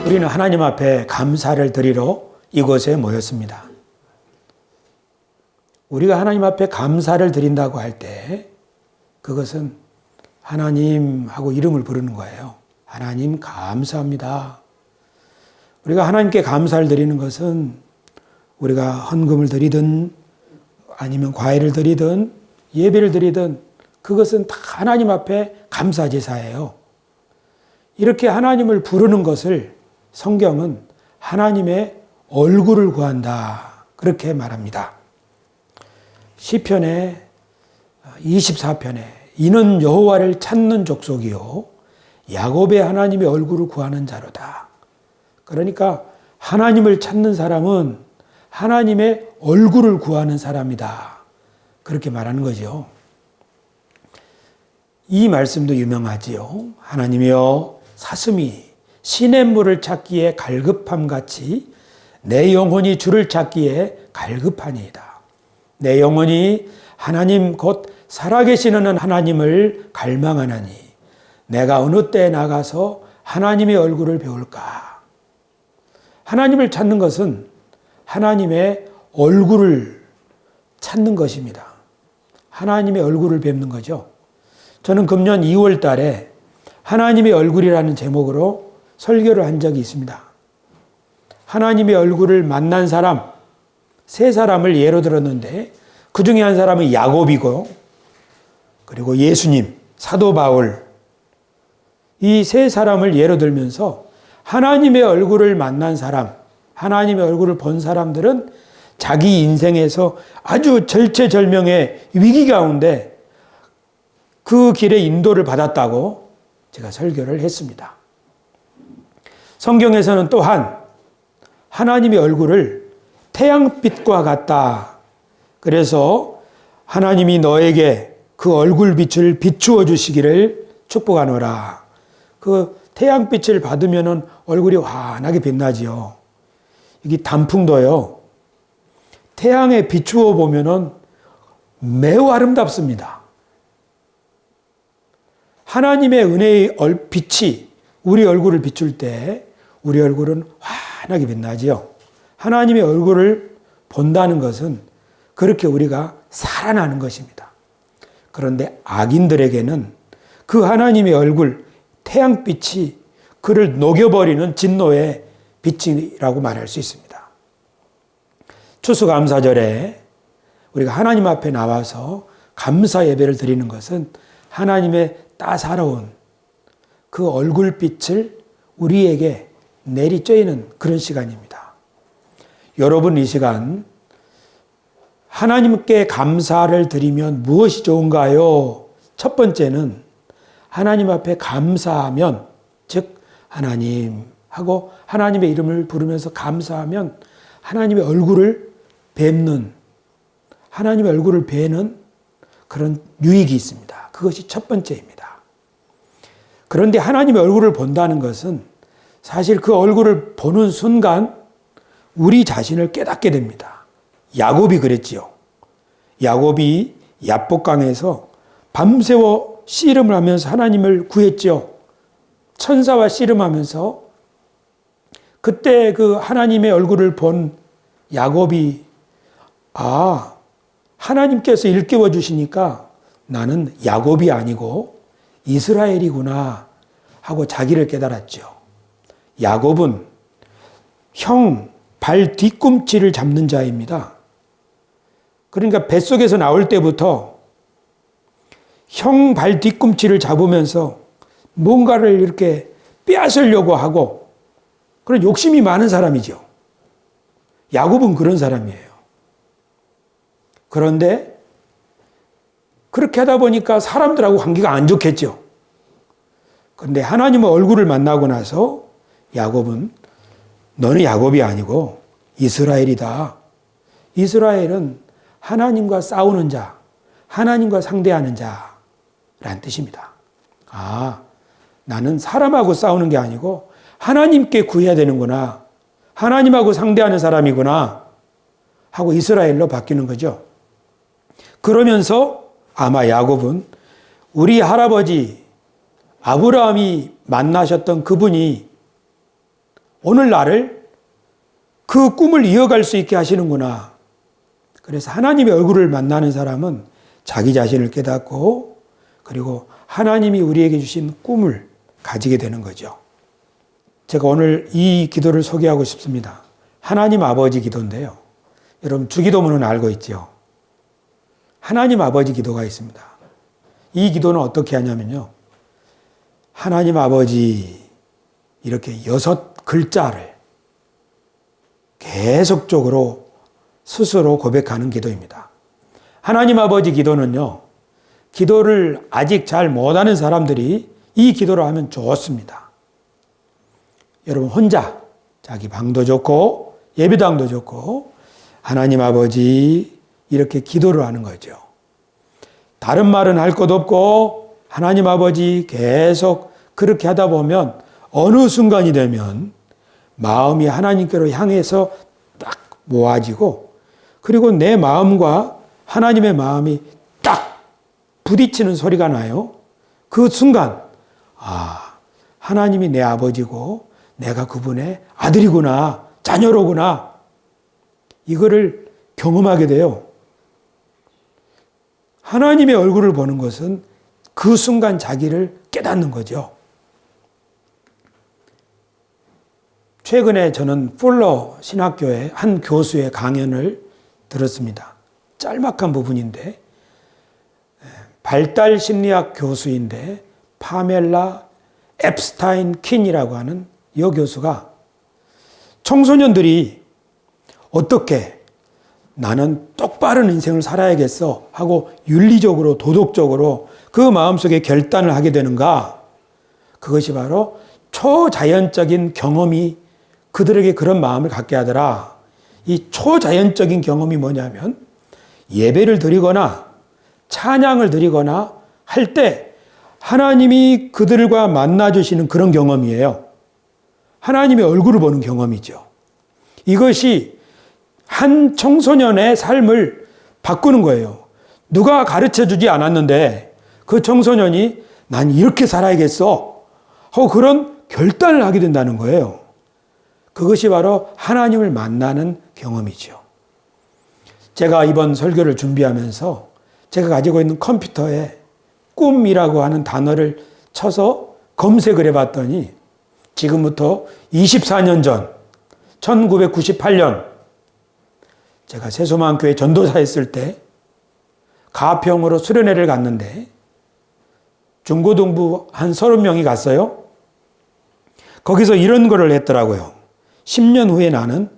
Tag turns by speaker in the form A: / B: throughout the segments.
A: 우리는 하나님 앞에 감사를 드리러 이곳에 모였습니다. 우리가 하나님 앞에 감사를 드린다고 할 때 그것은 하나님하고 이름을 부르는 거예요. 하나님 감사합니다. 우리가 하나님께 감사를 드리는 것은 우리가 헌금을 드리든 아니면 과일을 드리든 예배를 드리든 그것은 다 하나님 앞에 감사제사예요. 이렇게 하나님을 부르는 것을 성경은 하나님의 얼굴을 구한다. 그렇게 말합니다. 시편의 24편에 이는 여호와를 찾는 족속이요 야곱의 하나님의 얼굴을 구하는 자로다. 그러니까 하나님을 찾는 사람은 하나님의 얼굴을 구하는 사람이다. 그렇게 말하는 거죠. 이 말씀도 유명하지요. 하나님이여 사슴이 시냇물을 찾기에 갈급함같이 내 영혼이 주를 찾기에 갈급하니이다. 내 영혼이 하나님 곧 살아계시는 하나님을 갈망하나니 내가 어느 때에 나가서 하나님의 얼굴을 배울까. 하나님을 찾는 것은 하나님의 얼굴을 찾는 것입니다. 하나님의 얼굴을 뵙는 거죠. 저는 금년 2월 달에 하나님의 얼굴이라는 제목으로 설교를 한 적이 있습니다. 하나님의 얼굴을 만난 사람, 세 사람을 예로 들었는데 그 중에 한 사람은 야곱이고 그리고 예수님, 사도 바울 이 세 사람을 예로 들면서 하나님의 얼굴을 만난 사람, 하나님의 얼굴을 본 사람들은 자기 인생에서 아주 절체절명의 위기 가운데 그 길의 인도를 받았다고 제가 설교를 했습니다. 성경에서는 또한 하나님의 얼굴을 태양빛과 같다. 그래서 하나님이 너에게 그 얼굴빛을 비추어 주시기를 축복하노라. 그 태양빛을 받으면 얼굴이 환하게 빛나지요. 이게 단풍도요. 태양에 비추어 보면 매우 아름답습니다. 하나님의 은혜의 빛이 우리 얼굴을 비출 때 우리 얼굴은 환하게 빛나지요. 하나님의 얼굴을 본다는 것은 그렇게 우리가 살아나는 것입니다. 그런데 악인들에게는 그 하나님의 얼굴, 태양빛이 그를 녹여버리는 진노의 빛이라고 말할 수 있습니다. 추수감사절에 우리가 하나님 앞에 나와서 감사 예배를 드리는 것은 하나님의 따사로운 그 얼굴빛을 우리에게 내리쬐이는 그런 시간입니다. 여러분 이 시간 하나님께 감사를 드리면 무엇이 좋은가요? 첫 번째는 하나님 앞에 감사하면, 즉 하나님 하고 하나님의 이름을 부르면서 감사하면 하나님의 얼굴을 뵙는, 하나님의 얼굴을 뵈는 그런 유익이 있습니다. 그것이 첫 번째입니다. 그런데 하나님의 얼굴을 본다는 것은 사실 그 얼굴을 보는 순간 우리 자신을 깨닫게 됩니다. 야곱이 그랬지요. 야곱이 야복강에서 밤새워 씨름을 하면서 하나님을 구했죠. 천사와 씨름하면서 그때 그 하나님의 얼굴을 본 야곱이 하나님께서 일깨워 주시니까 나는 야곱이 아니고 이스라엘이구나 하고 자기를 깨달았죠. 야곱은 형 발 뒤꿈치를 잡는 자입니다. 그러니까 뱃속에서 나올 때부터 형 발 뒤꿈치를 잡으면서 뭔가를 이렇게 빼앗으려고 하고 그런 욕심이 많은 사람이죠. 야곱은 그런 사람이에요. 그런데 그렇게 하다 보니까 사람들하고 관계가 안 좋겠죠. 그런데 하나님의 얼굴을 만나고 나서 야곱은 너는 야곱이 아니고 이스라엘이다. 이스라엘은 하나님과 싸우는 자, 하나님과 상대하는 자라는 뜻입니다. 나는 사람하고 싸우는 게 아니고 하나님께 구해야 되는구나. 하나님하고 상대하는 사람이구나 하고 이스라엘로 바뀌는 거죠. 그러면서 아마 야곱은 우리 할아버지 아브라함이 만나셨던 그분이 오늘날을 그 꿈을 이어갈 수 있게 하시는구나. 그래서 하나님의 얼굴을 만나는 사람은 자기 자신을 깨닫고 그리고 하나님이 우리에게 주신 꿈을 가지게 되는 거죠. 제가 오늘 이 기도를 소개하고 싶습니다. 하나님 아버지 기도인데요. 여러분 주기도문은 알고 있죠. 하나님 아버지 기도가 있습니다. 이 기도는 어떻게 하냐면요. 하나님 아버지 이렇게 6글자를 계속적으로 스스로 고백하는 기도입니다. 하나님 아버지 기도는요. 기도를 아직 잘 못하는 사람들이 이 기도를 하면 좋습니다. 여러분 혼자 자기 방도 좋고 예배당도 좋고 하나님 아버지 이렇게 기도를 하는 거죠. 다른 말은 할 것 없고 하나님 아버지 계속 그렇게 하다 보면 어느 순간이 되면 마음이 하나님께로 향해서 딱 모아지고 그리고 내 마음과 하나님의 마음이 딱 부딪히는 소리가 나요. 그 순간 하나님이 내 아버지고 내가 그분의 아들이구나 자녀로구나 이거를 경험하게 돼요. 하나님의 얼굴을 보는 것은 그 순간 자기를 깨닫는 거죠. 최근에 저는 풀러 신학교의 한 교수의 강연을 들었습니다. 짤막한 부분인데 발달 심리학 교수인데 파멜라 앱스타인 킨이라고 하는 이 교수가 청소년들이 어떻게 나는 똑바른 인생을 살아야겠어 하고 윤리적으로 도덕적으로 그 마음속에 결단을 하게 되는가? 그것이 바로 초자연적인 경험이 그들에게 그런 마음을 갖게 하더라. 이 초자연적인 경험이 뭐냐면 예배를 드리거나 찬양을 드리거나 할 때 하나님이 그들과 만나주시는 그런 경험이에요. 하나님의 얼굴을 보는 경험이죠. 이것이 한 청소년의 삶을 바꾸는 거예요. 누가 가르쳐 주지 않았는데 그 청소년이 난 이렇게 살아야겠어 하고 그런 결단을 하게 된다는 거예요. 그것이 바로 하나님을 만나는 경험이죠. 제가 이번 설교를 준비하면서 제가 가지고 있는 컴퓨터에 꿈이라고 하는 단어를 쳐서 검색을 해봤더니 지금부터 24년 전 1998년 제가 새소망교회 전도사 했을 때 가평으로 수련회를 갔는데 중고등부 한 30명이 갔어요. 거기서 이런 거를 했더라고요. 10년 후에 나는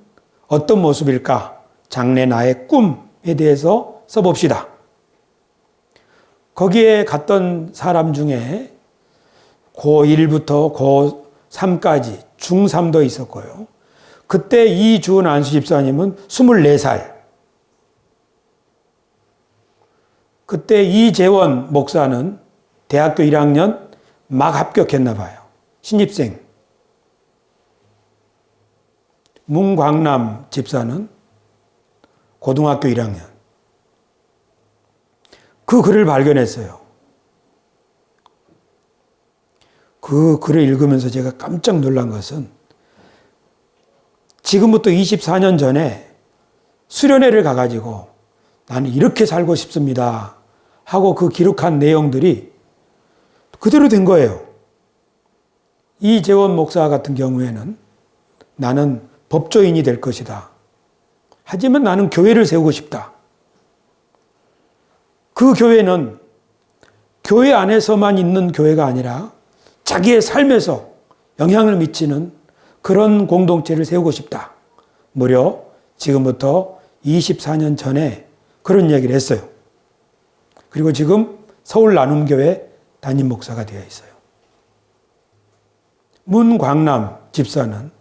A: 어떤 모습일까? 장래 나의 꿈에 대해서 써봅시다. 거기에 갔던 사람 중에 고1부터 고3까지 중3도 있었고요. 그때 이주은 안수 집사님은 24살. 그때 이재원 목사는 대학교 1학년 막 합격했나 봐요. 신입생. 문광남 집사는 고등학교 1학년. 그 글을 발견했어요. 그 글을 읽으면서 제가 깜짝 놀란 것은 지금부터 24년 전에 수련회를 가가지고 나는 이렇게 살고 싶습니다 하고 그 기록한 내용들이 그대로 된 거예요. 이재원 목사 같은 경우에는 나는 법조인이 될 것이다. 하지만 나는 교회를 세우고 싶다. 그 교회는 교회 안에서만 있는 교회가 아니라 자기의 삶에서 영향을 미치는 그런 공동체를 세우고 싶다. 무려 지금부터 24년 전에 그런 얘기를 했어요. 그리고 지금 서울 나눔교회 담임 목사가 되어 있어요. 문광남 집사는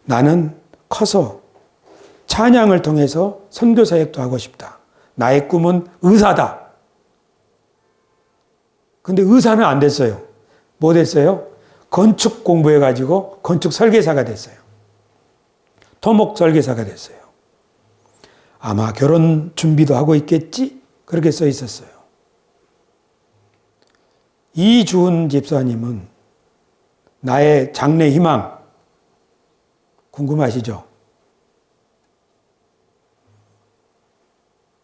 A: 나는 커서 찬양을 통해서 선교 사역도 하고 싶다. 나의 꿈은 의사다. 근데 의사는 안 됐어요. 뭐 됐어요? 건축 공부해가지고 건축 설계사가 됐어요. 토목 설계사가 됐어요. 아마 결혼 준비도 하고 있겠지? 그렇게 써 있었어요. 이주은 집사님은 나의 장래 희망, 궁금하시죠?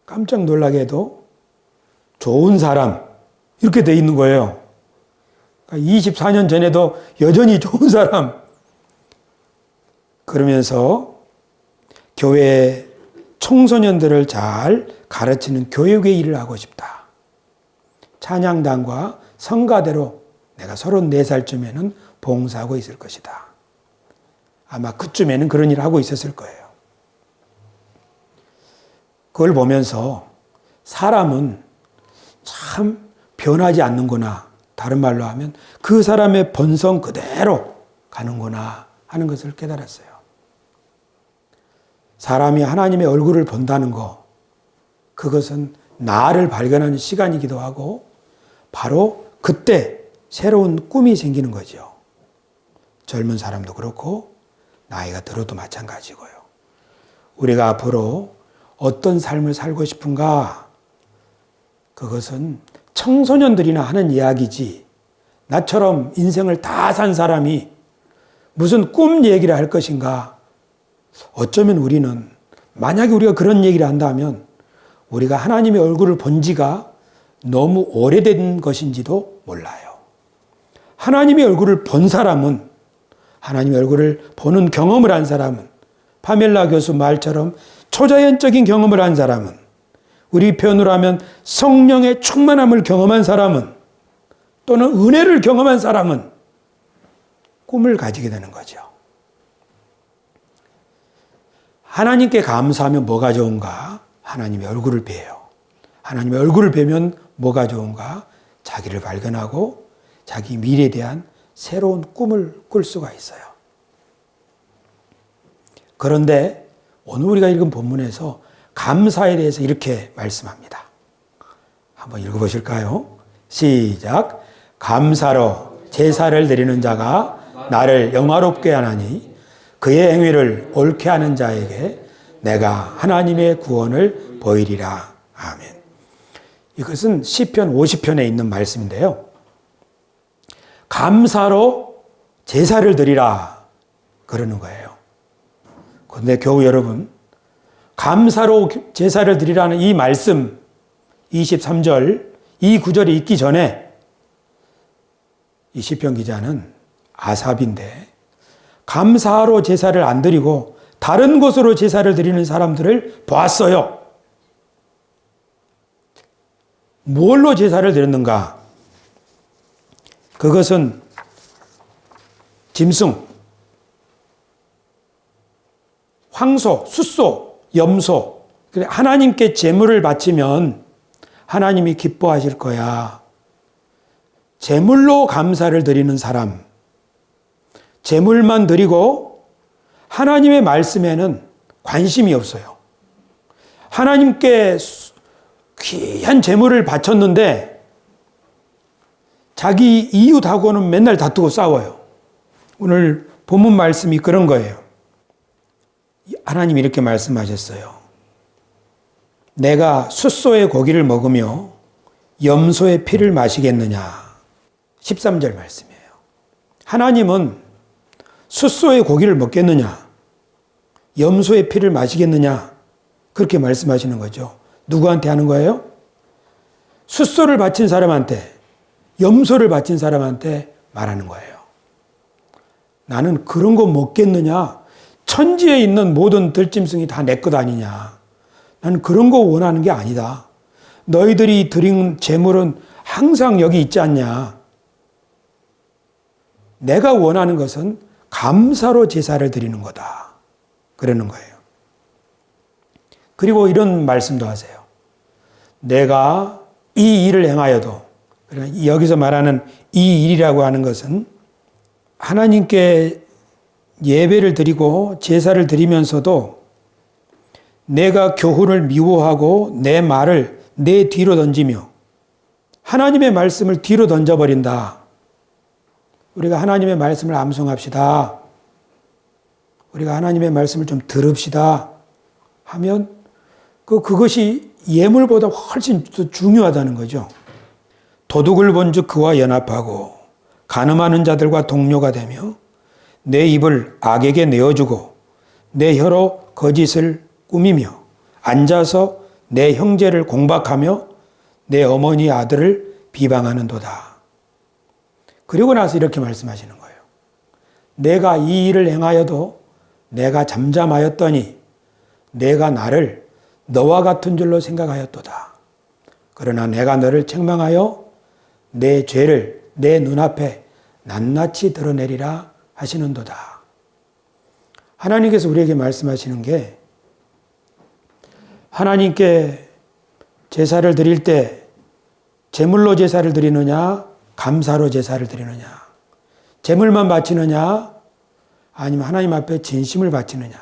A: 깜짝 놀라게도 좋은 사람 이렇게 돼 있는 거예요. 24년 전에도 여전히 좋은 사람. 그러면서 교회 청소년들을 잘 가르치는 교육의 일을 하고 싶다. 찬양단과 성가대로 내가 34살쯤에는 봉사하고 있을 것이다. 아마 그쯤에는 그런 일을 하고 있었을 거예요. 그걸 보면서 사람은 참 변하지 않는구나. 다른 말로 하면 그 사람의 본성 그대로 가는구나 하는 것을 깨달았어요. 사람이 하나님의 얼굴을 본다는 거, 그것은 나를 발견하는 시간이기도 하고 바로 그때 새로운 꿈이 생기는 거죠. 젊은 사람도 그렇고 나이가 들어도 마찬가지고요. 우리가 앞으로 어떤 삶을 살고 싶은가? 그것은 청소년들이나 하는 이야기지 나처럼 인생을 다 산 사람이 무슨 꿈 얘기를 할 것인가? 어쩌면 우리는 만약에 우리가 그런 얘기를 한다면 우리가 하나님의 얼굴을 본 지가 너무 오래된 것인지도 몰라요. 하나님의 얼굴을 본 사람은, 하나님의 얼굴을 보는 경험을 한 사람은, 파멜라 교수 말처럼 초자연적인 경험을 한 사람은, 우리 표현으로 하면 성령의 충만함을 경험한 사람은, 또는 은혜를 경험한 사람은 꿈을 가지게 되는 거죠. 하나님께 감사하면 뭐가 좋은가? 하나님의 얼굴을 뵈요. 하나님의 얼굴을 뵈면 뭐가 좋은가? 자기를 발견하고 자기 미래에 대한 새로운 꿈을 꿀 수가 있어요. 그런데 오늘 우리가 읽은 본문에서 감사에 대해서 이렇게 말씀합니다. 한번 읽어보실까요? 시작. 감사로 제사를 드리는 자가 나를 영화롭게 하나니 그의 행위를 옳게 하는 자에게 내가 하나님의 구원을 보이리라. 아멘. 이것은 시편 50편에 있는 말씀인데요. 감사로 제사를 드리라 그러는 거예요. 그런데 교우 여러분, 감사로 제사를 드리라는 이 말씀 23절 이 구절이 있기 전에 이 시편 기자는 아삽인데 감사로 제사를 안 드리고 다른 곳으로 제사를 드리는 사람들을 보았어요. 뭘로 제사를 드렸는가? 그것은 짐승, 황소, 숫소, 염소. 하나님께 제물을 바치면 하나님이 기뻐하실 거야. 제물로 감사를 드리는 사람, 제물만 드리고 하나님의 말씀에는 관심이 없어요. 하나님께 귀한 제물을 바쳤는데 자기 이웃하고는 맨날 다투고 싸워요. 오늘 본문 말씀이 그런 거예요. 하나님이 이렇게 말씀하셨어요. 내가 숫소의 고기를 먹으며 염소의 피를 마시겠느냐. 13절 말씀이에요. 하나님은 숫소의 고기를 먹겠느냐, 염소의 피를 마시겠느냐, 그렇게 말씀하시는 거죠. 누구한테 하는 거예요? 숫소를 바친 사람한테, 염소를 바친 사람한테 말하는 거예요. 나는 그런 거 먹겠느냐? 천지에 있는 모든 들짐승이 다 내 것 아니냐? 나는 그런 거 원하는 게 아니다. 너희들이 드린 제물은 항상 여기 있지 않냐? 내가 원하는 것은 감사로 제사를 드리는 거다. 그러는 거예요. 그리고 이런 말씀도 하세요. 내가 이 일을 행하여도, 여기서 말하는 이 일이라고 하는 것은 하나님께 예배를 드리고 제사를 드리면서도 내가 교훈을 미워하고 내 말을 내 뒤로 던지며 하나님의 말씀을 뒤로 던져버린다. 우리가 하나님의 말씀을 암송합시다. 우리가 하나님의 말씀을 좀 들읍시다 하면 그것이 예물보다 훨씬 더 중요하다는 거죠. 도둑을 본즉 그와 연합하고 간음하는 자들과 동료가 되며 내 입을 악에게 내어주고 내 혀로 거짓을 꾸미며 앉아서 내 형제를 공박하며 내 어머니 아들을 비방하는도다. 그리고 나서 이렇게 말씀하시는 거예요. 내가 이 일을 행하여도 내가 잠잠하였더니 내가 나를 너와 같은 줄로 생각하였도다. 그러나 내가 너를 책망하여 내 죄를 내 눈앞에 낱낱이 드러내리라 하시는도다. 하나님께서 우리에게 말씀하시는 게 하나님께 제사를 드릴 때 제물로 제사를 드리느냐 감사로 제사를 드리느냐 제물만 바치느냐 아니면 하나님 앞에 진심을 바치느냐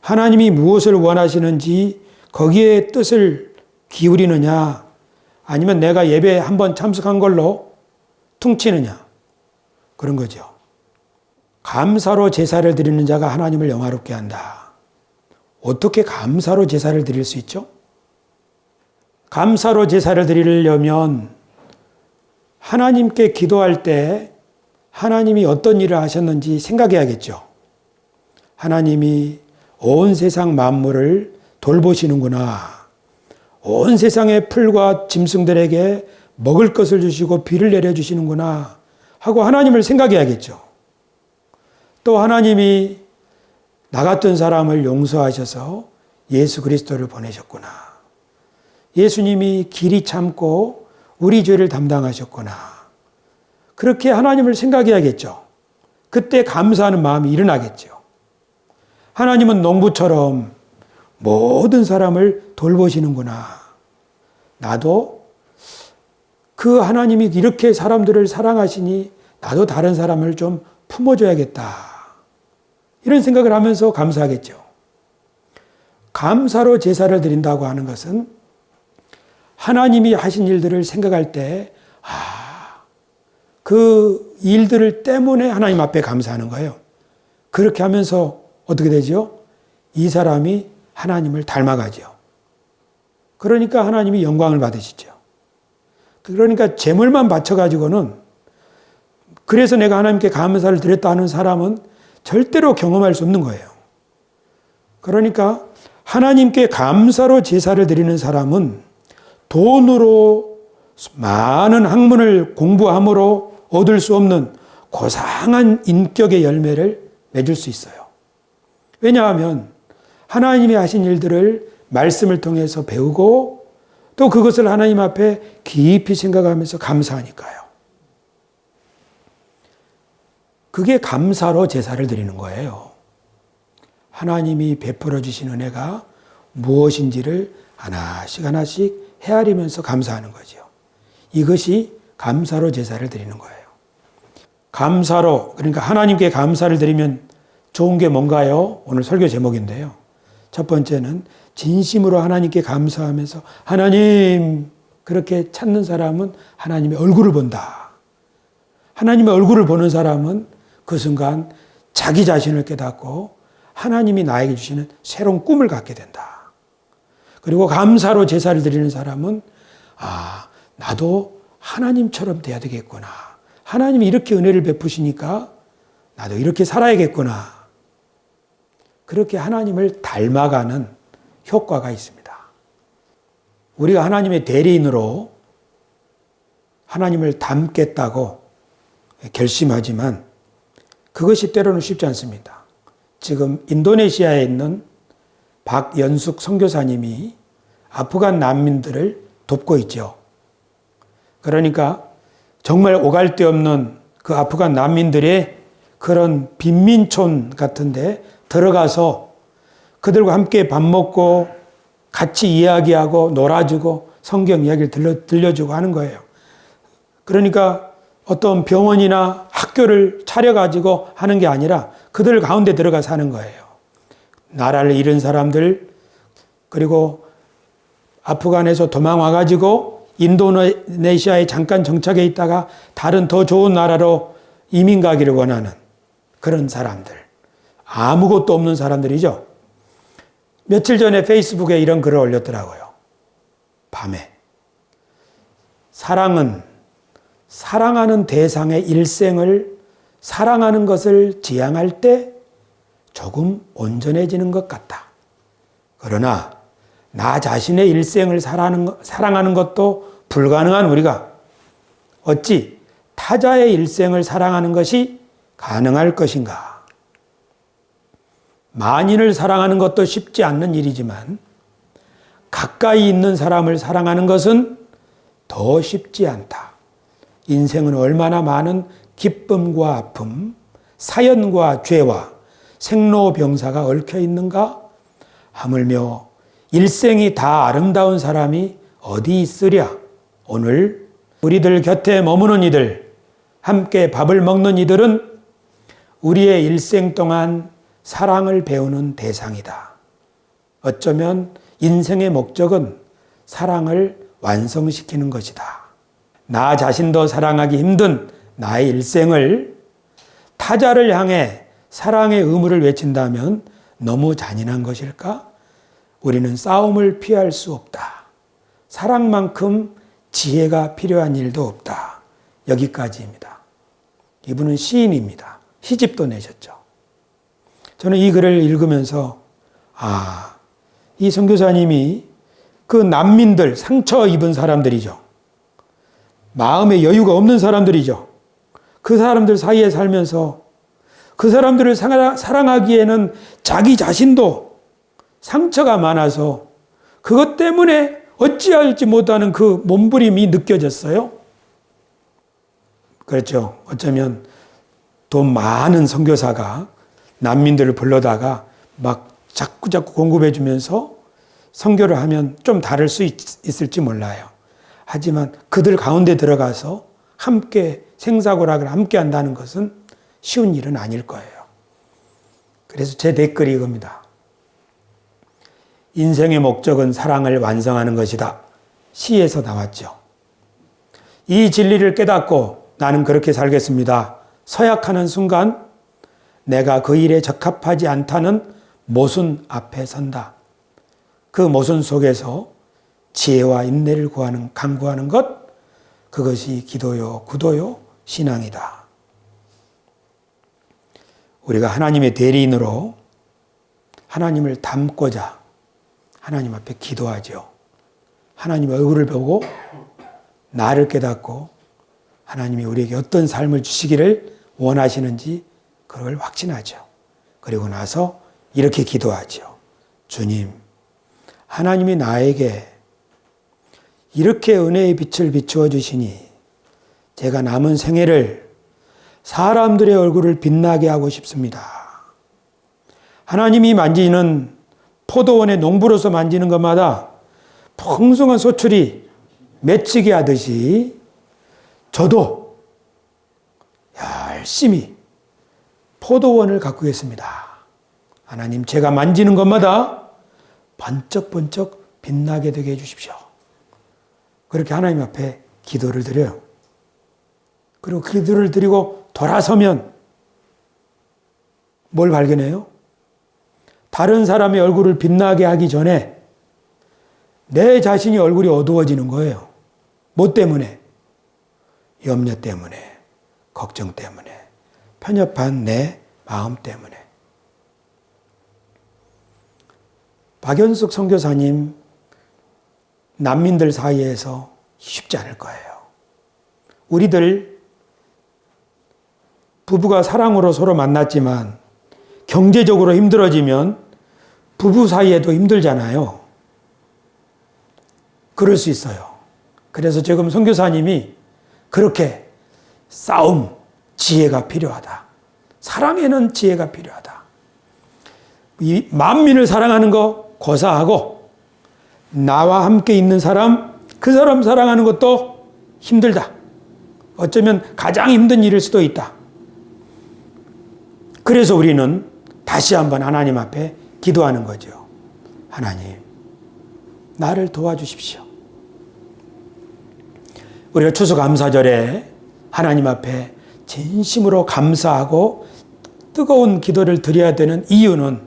A: 하나님이 무엇을 원하시는지 거기에 뜻을 기울이느냐 아니면 내가 예배에 한번 참석한 걸로 퉁치느냐 그런 거죠. 감사로 제사를 드리는 자가 하나님을 영화롭게 한다. 어떻게 감사로 제사를 드릴 수 있죠? 감사로 제사를 드리려면 하나님께 기도할 때 하나님이 어떤 일을 하셨는지 생각해야겠죠. 하나님이 온 세상 만물을 돌보시는구나. 온 세상의 풀과 짐승들에게 먹을 것을 주시고 비를 내려주시는구나 하고 하나님을 생각해야겠죠. 또 하나님이 나 같은 사람을 용서하셔서 예수 그리스도를 보내셨구나. 예수님이 길이 참고 우리 죄를 담당하셨구나. 그렇게 하나님을 생각해야겠죠. 그때 감사하는 마음이 일어나겠죠. 하나님은 농부처럼 모든 사람을 돌보시는구나. 나도 그 하나님이 이렇게 사람들을 사랑하시니 나도 다른 사람을 좀 품어줘야겠다. 이런 생각을 하면서 감사하겠죠. 감사로 제사를 드린다고 하는 것은 하나님이 하신 일들을 생각할 때, 그 일들을 때문에 하나님 앞에 감사하는 거예요. 그렇게 하면서 어떻게 되죠? 이 사람이 하나님을 닮아가죠. 그러니까 하나님이 영광을 받으시죠. 그러니까 제물만 바쳐가지고는 그래서 내가 하나님께 감사를 드렸다 하는 사람은 절대로 경험할 수 없는 거예요. 그러니까 하나님께 감사로 제사를 드리는 사람은 돈으로 많은 학문을 공부함으로 얻을 수 없는 고상한 인격의 열매를 맺을 수 있어요. 왜냐하면 하나님이 하신 일들을 말씀을 통해서 배우고 또 그것을 하나님 앞에 깊이 생각하면서 감사하니까요. 그게 감사로 제사를 드리는 거예요. 하나님이 베풀어 주신 은혜가 무엇인지를 하나씩 하나씩 헤아리면서 감사하는 거죠. 이것이 감사로 제사를 드리는 거예요. 감사로, 그러니까 하나님께 감사를 드리면 좋은 게 뭔가요? 오늘 설교 제목인데요. 첫 번째는 진심으로 하나님께 감사하면서 하나님, 그렇게 찾는 사람은 하나님의 얼굴을 본다. 하나님의 얼굴을 보는 사람은 그 순간 자기 자신을 깨닫고 하나님이 나에게 주시는 새로운 꿈을 갖게 된다. 그리고 감사로 제사를 드리는 사람은 나도 하나님처럼 돼야 되겠구나. 하나님이 이렇게 은혜를 베푸시니까 나도 이렇게 살아야겠구나. 그렇게 하나님을 닮아가는 효과가 있습니다. 우리가 하나님의 대리인으로 하나님을 닮겠다고 결심하지만 그것이 때로는 쉽지 않습니다. 지금 인도네시아에 있는 박연숙 선교사님이 아프간 난민들을 돕고 있죠. 그러니까 정말 오갈 데 없는 그 아프간 난민들의 그런 빈민촌 같은데 들어가서 그들과 함께 밥 먹고 같이 이야기하고 놀아주고 성경 이야기를 들려주고 하는 거예요. 그러니까 어떤 병원이나 학교를 차려가지고 하는 게 아니라 그들 가운데 들어가 사는 거예요. 나라를 잃은 사람들, 그리고 아프간에서 도망와가지고 인도네시아에 잠깐 정착해 있다가 다른 더 좋은 나라로 이민 가기를 원하는 그런 사람들. 아무것도 없는 사람들이죠. 며칠 전에 페이스북에 이런 글을 올렸더라고요. 밤에. 사랑은 사랑하는 대상의 일생을 사랑하는 것을 지향할 때 조금 온전해지는 것 같다. 그러나 나 자신의 일생을 사랑하는 것도 불가능한 우리가 어찌 타자의 일생을 사랑하는 것이 가능할 것인가? 만인을 사랑하는 것도 쉽지 않는 일이지만 가까이 있는 사람을 사랑하는 것은 더 쉽지 않다. 인생은 얼마나 많은 기쁨과 아픔, 사연과 죄와 생로병사가 얽혀 있는가? 하물며 일생이 다 아름다운 사람이 어디 있으랴? 오늘 우리들 곁에 머무는 이들, 함께 밥을 먹는 이들은 우리의 일생 동안 사랑을 배우는 대상이다. 어쩌면 인생의 목적은 사랑을 완성시키는 것이다. 나 자신도 사랑하기 힘든 나의 일생을 타자를 향해 사랑의 의무를 외친다면 너무 잔인한 것일까? 우리는 싸움을 피할 수 없다. 사랑만큼 지혜가 필요한 일도 없다. 여기까지입니다. 이분은 시인입니다. 시집도 내셨죠. 저는 이 글을 읽으면서 이 선교사님이 그 난민들, 상처 입은 사람들이죠. 마음의 여유가 없는 사람들이죠. 그 사람들 사이에 살면서 그 사람들을 사랑하기에는 자기 자신도 상처가 많아서 그것 때문에 어찌할지 못하는 그 몸부림이 느껴졌어요. 그렇죠. 어쩌면 돈 많은 선교사가 난민들을 불러다가 막 자꾸 공급해 주면서 선교를 하면 좀 다를 수 있을지 몰라요. 하지만 그들 가운데 들어가서 함께 생사고락을 함께 한다는 것은 쉬운 일은 아닐 거예요. 그래서 제 댓글이 이겁니다. 인생의 목적은 사랑을 완성하는 것이다. 시에서 나왔죠. 이 진리를 깨닫고 나는 그렇게 살겠습니다. 서약하는 순간 내가 그 일에 적합하지 않다는 모순 앞에 선다. 그 모순 속에서 지혜와 인내를 강구하는 것, 그것이 기도요, 구도요, 신앙이다. 우리가 하나님의 대리인으로 하나님을 닮고자 하나님 앞에 기도하죠. 하나님의 얼굴을 보고 나를 깨닫고 하나님이 우리에게 어떤 삶을 주시기를 원하시는지 그걸 확신하죠. 그리고 나서 이렇게 기도하죠. 주님, 하나님이 나에게 이렇게 은혜의 빛을 비추어 주시니 제가 남은 생애를 사람들의 얼굴을 빛나게 하고 싶습니다. 하나님이 만지는 포도원의 농부로서 만지는 것마다 풍성한 소출이 맺히게 하듯이 저도 열심히 포도원을 가꾸겠습니다. 하나님, 제가 만지는 것마다 번쩍번쩍 빛나게 되게 해주십시오. 그렇게 하나님 앞에 기도를 드려요. 그리고 기도를 드리고 돌아서면 뭘 발견해요? 다른 사람의 얼굴을 빛나게 하기 전에 내 자신이 얼굴이 어두워지는 거예요. 뭐 때문에? 염려 때문에, 걱정 때문에, 편협한 내 마음 때문에. 박연숙 선교사님, 난민들 사이에서 쉽지 않을 거예요. 우리들 부부가 사랑으로 서로 만났지만 경제적으로 힘들어지면 부부 사이에도 힘들잖아요. 그럴 수 있어요. 그래서 지금 선교사님이 그렇게 싸움, 지혜가 필요하다. 사랑에는 지혜가 필요하다. 이 만민을 사랑하는 거 고사하고 나와 함께 있는 사람, 그 사람 사랑하는 것도 힘들다. 어쩌면 가장 힘든 일일 수도 있다. 그래서 우리는 다시 한번 하나님 앞에 기도하는 거죠. 하나님, 나를 도와주십시오. 우리가 추수감사절에 하나님 앞에 진심으로 감사하고 뜨거운 기도를 드려야 되는 이유는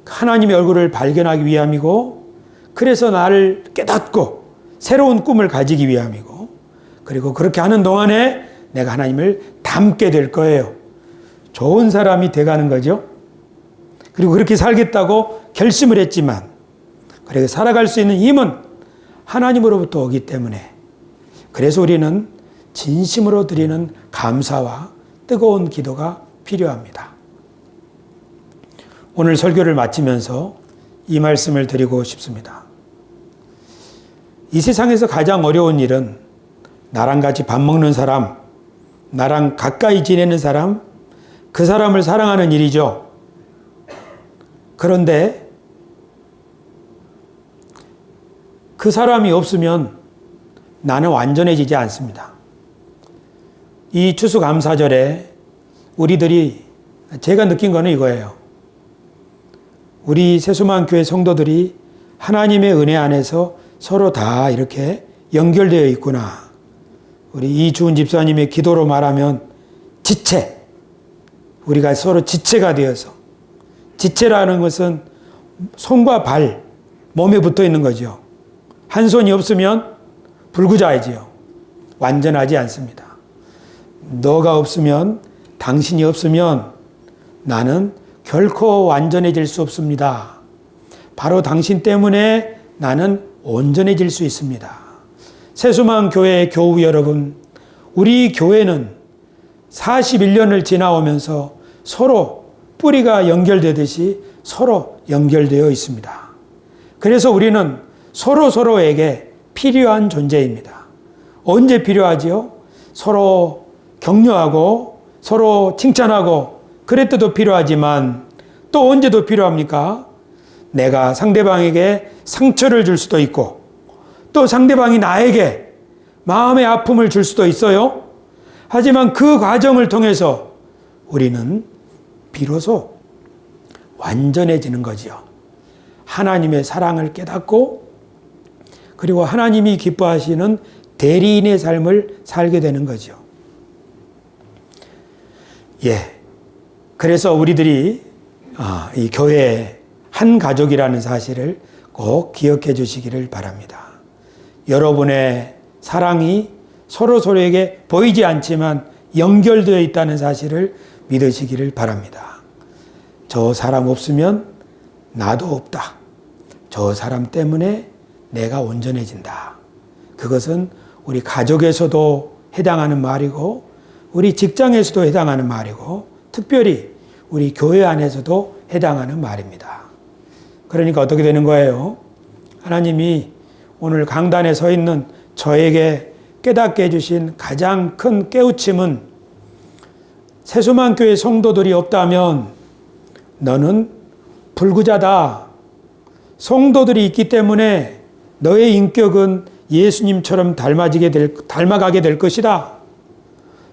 A: 하나님의 얼굴을 발견하기 위함이고, 그래서 나를 깨닫고 새로운 꿈을 가지기 위함이고, 그리고 그렇게 하는 동안에 내가 하나님을 닮게 될 거예요. 좋은 사람이 돼가는 거죠. 그리고 그렇게 살겠다고 결심을 했지만 그렇게 살아갈 수 있는 힘은 하나님으로부터 오기 때문에 그래서 우리는 진심으로 드리는 감사와 뜨거운 기도가 필요합니다. 오늘 설교를 마치면서 이 말씀을 드리고 싶습니다. 이 세상에서 가장 어려운 일은 나랑 같이 밥 먹는 사람, 나랑 가까이 지내는 사람, 그 사람을 사랑하는 일이죠. 그런데 그 사람이 없으면 나는 완전해지지 않습니다. 이 추수감사절에 우리들이 제가 느낀 거는 이거예요. 우리 세수만 교회 성도들이 하나님의 은혜 안에서 서로 다 이렇게 연결되어 있구나. 우리 이주은 집사님의 기도로 말하면 지체. 우리가 서로 지체가 되어서. 지체라는 것은 손과 발, 몸에 붙어 있는 거죠. 한 손이 없으면 불구자이지요. 완전하지 않습니다. 너가 없으면, 당신이 없으면 나는 결코 완전해질 수 없습니다. 바로 당신 때문에 나는 온전해질 수 있습니다. 세수만 교회 교우 여러분, 우리 교회는 41년을 지나오면서 서로 뿌리가 연결되듯이 서로 연결되어 있습니다. 그래서 우리는 서로에게 필요한 존재입니다. 언제 필요하지요? 서로 격려하고 서로 칭찬하고 그럴 때도 필요하지만 또 언제도 필요합니까? 내가 상대방에게 상처를 줄 수도 있고 또 상대방이 나에게 마음의 아픔을 줄 수도 있어요. 하지만 그 과정을 통해서 우리는 비로소 완전해지는 거지요. 하나님의 사랑을 깨닫고 그리고 하나님이 기뻐하시는 대리인의 삶을 살게 되는 거죠. 그래서 우리들이 이 교회의 한 가족이라는 사실을 꼭 기억해 주시기를 바랍니다. 여러분의 사랑이 서로에게 보이지 않지만 연결되어 있다는 사실을 믿으시기를 바랍니다. 저 사람 없으면 나도 없다. 저 사람 때문에 내가 온전해진다. 그것은 우리 가족에서도 해당하는 말이고 우리 직장에서도 해당하는 말이고 특별히 우리 교회 안에서도 해당하는 말입니다. 그러니까 어떻게 되는 거예요? 하나님이 오늘 강단에 서 있는 저에게 깨닫게 해주신 가장 큰 깨우침은 세수만 교회 성도들이 없다면 너는 불구자다. 성도들이 있기 때문에 너의 인격은 예수님처럼 닮아가게 될 것이다.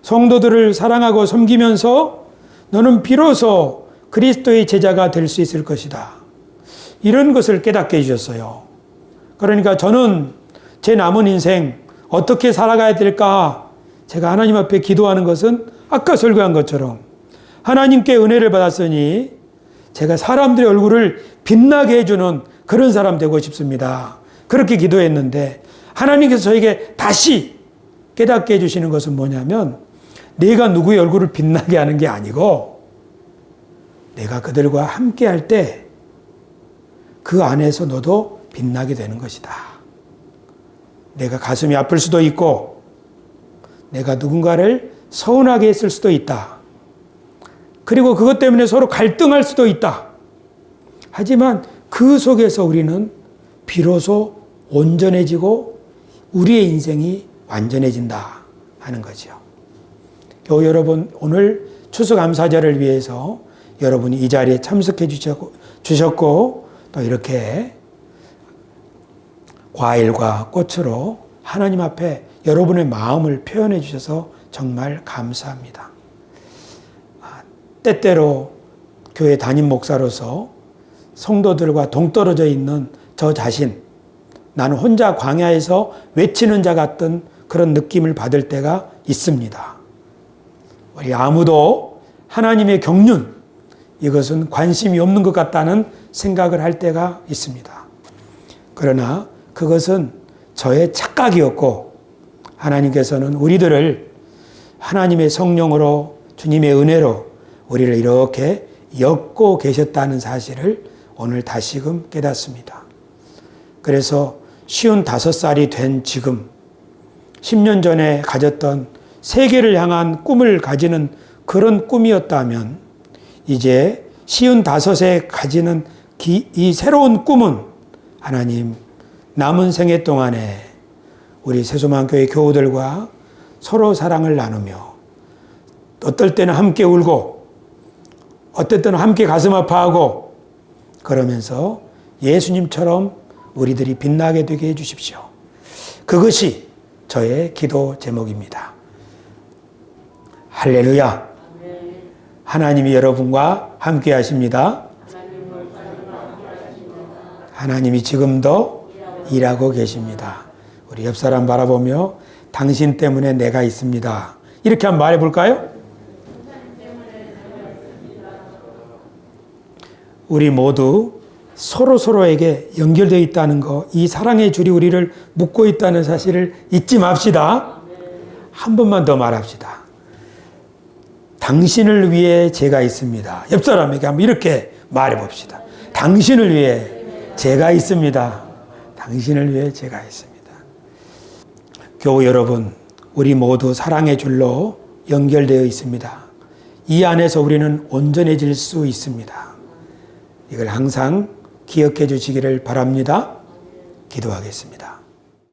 A: 성도들을 사랑하고 섬기면서 너는 비로소 그리스도의 제자가 될 수 있을 것이다. 이런 것을 깨닫게 해주셨어요. 그러니까 저는 제 남은 인생 어떻게 살아가야 될까? 제가 하나님 앞에 기도하는 것은 아까 설교한 것처럼 하나님께 은혜를 받았으니 제가 사람들의 얼굴을 빛나게 해주는 그런 사람 되고 싶습니다. 그렇게 기도했는데 하나님께서 저에게 다시 깨닫게 해주시는 것은 뭐냐면 내가 누구의 얼굴을 빛나게 하는 게 아니고 내가 그들과 함께 할 때 그 안에서 너도 빛나게 되는 것이다. 내가 가슴이 아플 수도 있고 내가 누군가를 서운하게 했을 수도 있다. 그리고 그것 때문에 서로 갈등할 수도 있다. 하지만 그 속에서 우리는 비로소 온전해지고 우리의 인생이 완전해진다 하는 거죠. 교우 여러분, 오늘 추수감사절을 위해서 여러분이 이 자리에 참석해 주셨고 또 이렇게 과일과 꽃으로 하나님 앞에 여러분의 마음을 표현해 주셔서 정말 감사합니다. 때때로 교회 담임 목사로서 성도들과 동떨어져 있는 저 자신, 나는 혼자 광야에서 외치는 자 같은 그런 느낌을 받을 때가 있습니다. 우리 아무도 하나님의 경륜, 이것은 관심이 없는 것 같다는 생각을 할 때가 있습니다. 그러나 그것은 저의 착각이었고 하나님께서는 우리들을 하나님의 성령으로 주님의 은혜로 우리를 이렇게 엮고 계셨다는 사실을 오늘 다시금 깨닫습니다. 그래서 55살이 된 지금 10년 전에 가졌던 세계를 향한 꿈을 가지는 그런 꿈이었다면 이제 55세 가지는 이 새로운 꿈은 하나님 남은 생애 동안에 우리 새소망교회 교우들과 서로 사랑을 나누며 어떨 때는 함께 울고 어떨 때는 함께 가슴 아파하고 그러면서 예수님처럼 우리들이 빛나게 되게 해주십시오. 그것이 저의 기도 제목입니다. 할렐루야. 하나님이 여러분과 함께 하십니다. 하나님이 지금도 일하고 계십니다. 우리 옆 사람 바라보며 당신 때문에 내가 있습니다. 이렇게 한번 말해 볼까요? 우리 모두 서로에게 연결되어 있다는 거, 이 사랑의 줄이 우리를 묶고 있다는 사실을 잊지 맙시다. 한 번만 더 말합시다. 당신을 위해 제가 있습니다. 옆 사람에게 한번 이렇게 말해 봅시다. 당신을 위해 제가 있습니다. 당신을 위해 제가 있습니다. 교우 여러분, 우리 모두 사랑의 줄로 연결되어 있습니다. 이 안에서 우리는 온전해질 수 있습니다. 이걸 항상 기억해 주시기를 바랍니다. 기도하겠습니다.